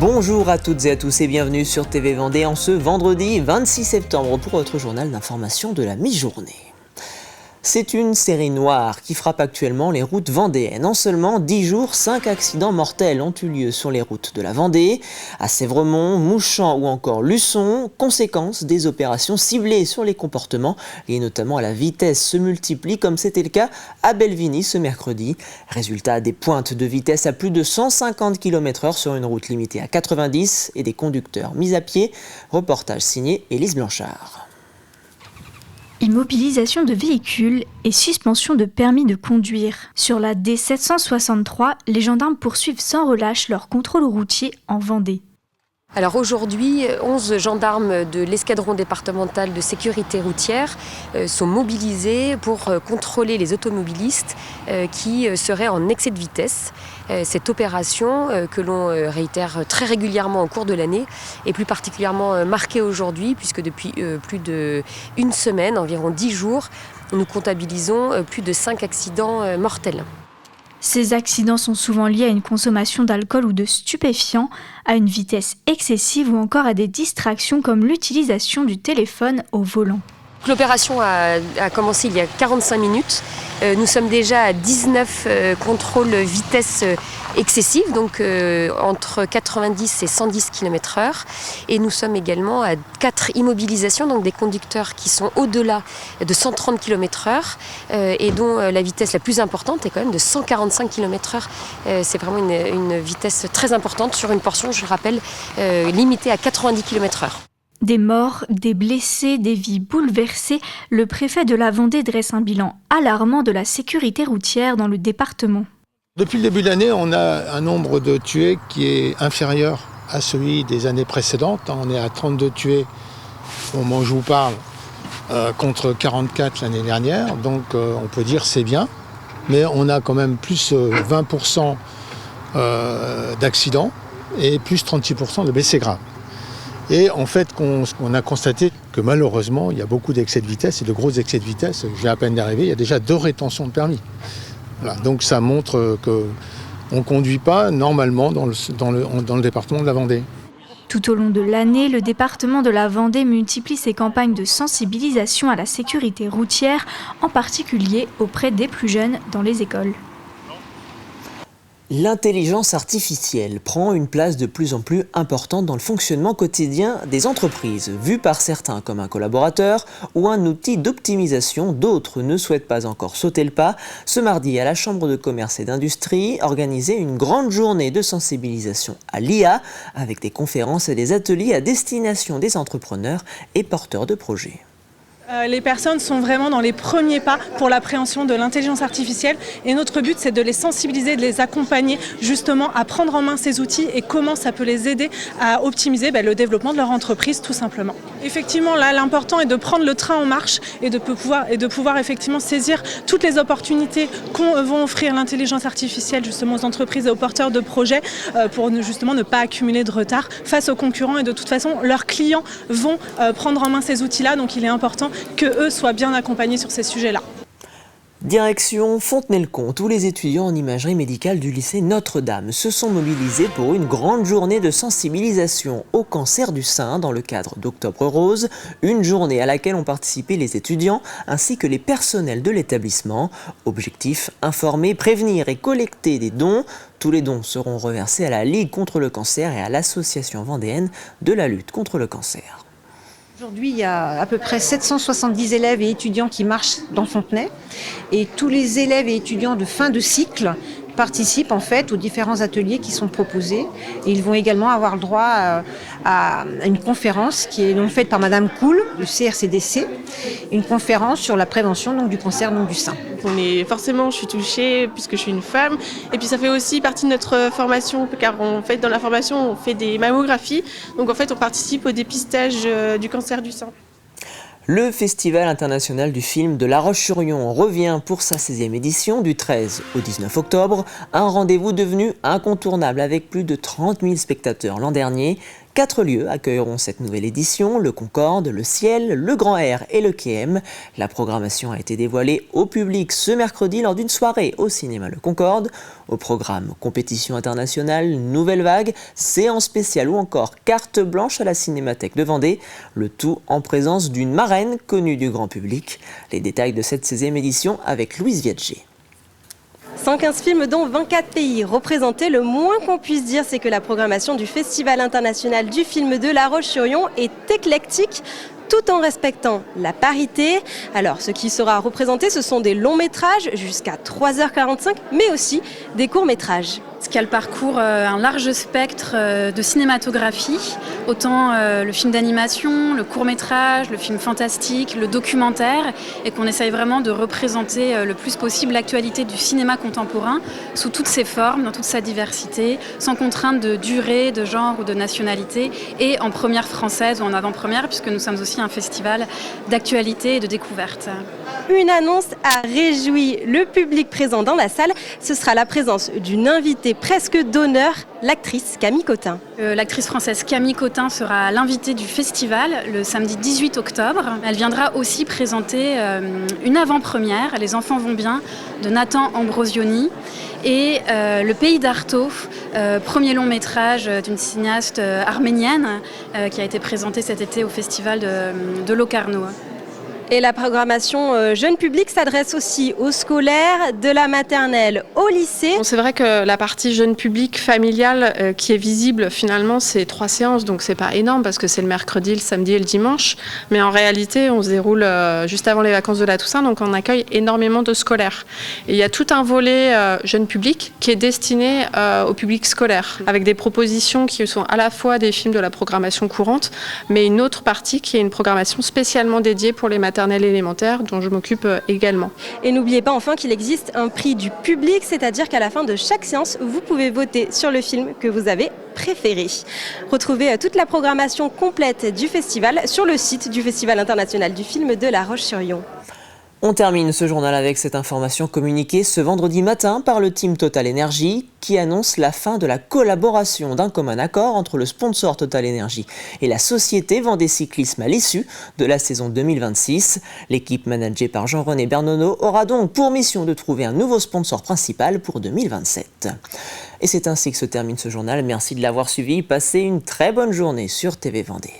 Bonjour à toutes et à tous et bienvenue sur TV Vendée en ce vendredi 26 septembre pour votre journal d'information de la mi-journée. C'est une série noire qui frappe actuellement les routes vendéennes. En seulement 10 jours, 5 accidents mortels ont eu lieu sur les routes de la Vendée, à Sévremont, Mouchamp ou encore Luçon, conséquence des opérations ciblées sur les comportements liés notamment à la vitesse se multiplient comme c'était le cas à Belvigny ce mercredi. Résultat, des pointes de vitesse à plus de 150 km/h sur une route limitée à 90 et des conducteurs mis à pied. Reportage signé Élise Blanchard. Immobilisation de véhicules et suspension de permis de conduire. Sur la D763, les gendarmes poursuivent sans relâche leur contrôle routier en Vendée. Alors aujourd'hui, 11 gendarmes de l'escadron départemental de sécurité routière sont mobilisés pour contrôler les automobilistes qui seraient en excès de vitesse. Cette opération que l'on réitère très régulièrement au cours de l'année est plus particulièrement marquée aujourd'hui puisque depuis plus d'une semaine, environ 10 jours, nous comptabilisons plus de 5 accidents mortels. Ces accidents sont souvent liés à une consommation d'alcool ou de stupéfiants, à une vitesse excessive ou encore à des distractions comme l'utilisation du téléphone au volant. L'opération a commencé il y a 45 minutes. Nous sommes déjà à 19 contrôles vitesse excessive, donc entre 90 et 110 km/h. Et nous sommes également à 4 immobilisations, donc des conducteurs qui sont au-delà de 130 km/h et dont la vitesse la plus importante est quand même de 145 km/h. C'est vraiment une vitesse très importante sur une portion, je le rappelle, limitée à 90 km/h. Des morts, des blessés, des vies bouleversées, le préfet de la Vendée dresse un bilan alarmant de la sécurité routière dans le département. Depuis le début de l'année, on a un nombre de tués qui est inférieur à celui des années précédentes. On est à 32 tués au moment où je vous parle, contre 44 l'année dernière. Donc on peut dire c'est bien, mais on a quand même plus 20% d'accidents et plus 36% de blessés graves. Et en fait, on a constaté que malheureusement, il y a beaucoup d'excès de vitesse et de gros excès de vitesse. Je viens à peine d'arriver, il y a déjà 2 rétentions de permis. Voilà, donc ça montre qu'on ne conduit pas normalement dans le département de la Vendée. Tout au long de l'année, le département de la Vendée multiplie ses campagnes de sensibilisation à la sécurité routière, en particulier auprès des plus jeunes dans les écoles. L'intelligence artificielle prend une place de plus en plus importante dans le fonctionnement quotidien des entreprises. Vue par certains comme un collaborateur ou un outil d'optimisation, d'autres ne souhaitent pas encore sauter le pas. Ce mardi, à la Chambre de commerce et d'industrie, organisée une grande journée de sensibilisation à l'IA avec des conférences et des ateliers à destination des entrepreneurs et porteurs de projets. Les personnes sont vraiment dans les premiers pas pour l'appréhension de l'intelligence artificielle et notre but c'est de les sensibiliser, de les accompagner justement à prendre en main ces outils et comment ça peut les aider à optimiser le développement de leur entreprise tout simplement. Effectivement là l'important est de prendre le train en marche et de pouvoir effectivement saisir toutes les opportunités vont offrir l'intelligence artificielle justement aux entreprises et aux porteurs de projets pour justement ne pas accumuler de retard face aux concurrents et de toute façon leurs clients vont prendre en main ces outils-là donc il est important qu'eux soient bien accompagnés sur ces sujets-là. Direction Fontenay-le-Comte, où les étudiants en imagerie médicale du lycée Notre-Dame se sont mobilisés pour une grande journée de sensibilisation au cancer du sein dans le cadre d'Octobre Rose, une journée à laquelle ont participé les étudiants ainsi que les personnels de l'établissement. Objectif, informer, prévenir et collecter des dons. Tous les dons seront reversés à la Ligue contre le cancer et à l'Association vendéenne de la lutte contre le cancer. Aujourd'hui, il y a à peu près 770 élèves et étudiants qui marchent dans Fontenay. Et tous les élèves et étudiants de fin de cycle participent en fait aux différents ateliers qui sont proposés. Et ils vont également avoir le droit à une conférence qui est donc faite par Madame Cool, du CRCDC, une conférence sur la prévention donc, du cancer du sein. Forcément, je suis touchée puisque je suis une femme. Et puis ça fait aussi partie de notre formation, car dans la formation, on fait des mammographies. Donc en fait, on participe au dépistage du cancer du sein. Le Festival international du film de La Roche-sur-Yon revient pour sa 16e édition du 13 au 19 octobre. Un rendez-vous devenu incontournable avec plus de 30 000 spectateurs l'an dernier. 4 lieux accueilleront cette nouvelle édition, le Concorde, le Ciel, le Grand Air et le Quai M. La programmation a été dévoilée au public ce mercredi lors d'une soirée au cinéma Le Concorde. Au programme, compétition internationale, nouvelle vague, séance spéciale ou encore carte blanche à la Cinémathèque de Vendée. Le tout en présence d'une marraine connue du grand public. Les détails de cette 16e édition avec Louise Viadger. 115 films dont 24 pays représentés. Le moins qu'on puisse dire, c'est que la programmation du Festival international du film de La Roche-sur-Yon est éclectique, tout en respectant la parité. Alors, ce qui sera représenté, ce sont des longs métrages jusqu'à 3h45, mais aussi des courts métrages. Ce qu'elle parcourt un large spectre de cinématographie, autant le film d'animation, le court-métrage, le film fantastique, le documentaire, et qu'on essaye vraiment de représenter le plus possible l'actualité du cinéma contemporain sous toutes ses formes, dans toute sa diversité, sans contrainte de durée, de genre ou de nationalité, et en première française ou en avant-première, puisque nous sommes aussi un festival d'actualité et de découverte. Une annonce a réjoui le public présent dans la salle. Ce sera la présence d'une invitée presque d'honneur, l'actrice Camille Cotin. L'actrice française Camille Cotin sera l'invitée du festival le samedi 18 octobre. Elle viendra aussi présenter une avant-première, Les enfants vont bien, de Nathan Ambrosioni, et Le pays d'Artaud, premier long métrage d'une cinéaste arménienne qui a été présenté cet été au festival de Locarno. Et la programmation jeune public s'adresse aussi aux scolaires, de la maternelle au lycée. Bon, c'est vrai que la partie jeune public familiale qui est visible finalement, c'est 3 séances, donc c'est pas énorme parce que c'est le mercredi, le samedi et le dimanche. Mais en réalité, on se déroule juste avant les vacances de la Toussaint, donc on accueille énormément de scolaires. Et il y a tout un volet jeune public qui est destiné au public scolaire, avec des propositions qui sont à la fois des films de la programmation courante, mais une autre partie qui est une programmation spécialement dédiée pour les maternelles élémentaire dont je m'occupe également. Et n'oubliez pas enfin qu'il existe un prix du public, c'est-à-dire qu'à la fin de chaque séance, vous pouvez voter sur le film que vous avez préféré. Retrouvez toute la programmation complète du festival sur le site du Festival international du film de La Roche-sur-Yon. On termine ce journal avec cette information communiquée ce vendredi matin par le team Total Energy qui annonce la fin de la collaboration d'un commun accord entre le sponsor Total Energy et la société Vendée Cyclisme à l'issue de la saison 2026. L'équipe managée par Jean-René Bernonneau aura donc pour mission de trouver un nouveau sponsor principal pour 2027. Et c'est ainsi que se termine ce journal. Merci de l'avoir suivi. Passez une très bonne journée sur TV Vendée.